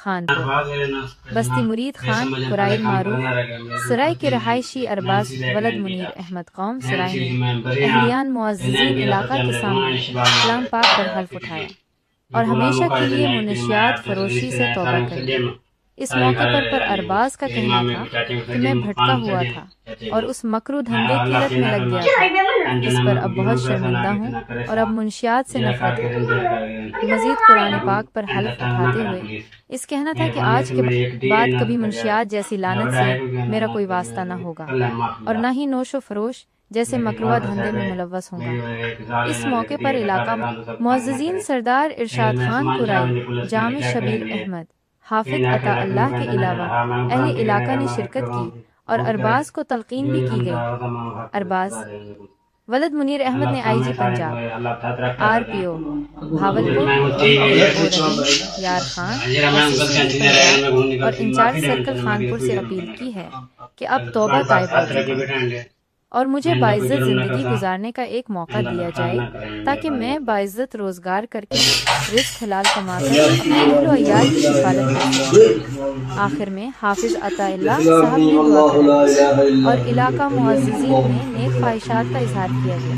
خان پور، بستی مرید خان قرائل معروف سرائے کے رہائشی ارباز ولد منیر احمد قوم سرائے نے اہلیان معززین علاقہ کے سامنے کلام پاک پر حلف اٹھایا اور ہمیشہ کے لیے منشیات فروشی سے توبہ کری۔ اس موقع پر ارباز کا کہنا تھا کہ میں بھٹکا ہوا تھا اور اس مکرو دھندے کی لت میں لگ گیا تھا، اس پر اب بہت شرمندہ ہوں اور اب منشیات سے نفرت ہے۔ مزید قرآن پاک پر حلف اٹھاتے ہوئے اس کہنا تھا کہ آج کے بعد کبھی منشیات جیسی لعنت سے میرا کوئی واسطہ نہ ہوگا اور نہ ہی نوش و فروش جیسے مکروہ دھندے میں ملوث ہوں گا۔ اس موقع پر علاقہ معززین سردار ارشاد خان قرائل، جامع شبیر احمد، حافظ عطا اللہ کے علاوہ اہل علاقہ نے شرکت کی اور ارباز کو تلقین بھی کی گئی۔ ارباز ولد منیر احمد نے آئی جی پنجاب، آر پی او بھاولپور یار خان پنجاب اور انچارج سرکل خانپور سے اپیل کی ہے کہ اب توبہ طائب ہو چکا اور مجھے باعزت زندگی گزارنے کا ایک موقع دیا جائے تاکہ میں باعزت روزگار کر کے رزق حلال کما کر اپنے اہل و عیال کی کفالت کر سکوں۔ آخر میں حافظ عطا اللہ صاحب نے دعا کرائی اور علاقہ معززین میں نیک خواہشات کا اظہار کیا گیا۔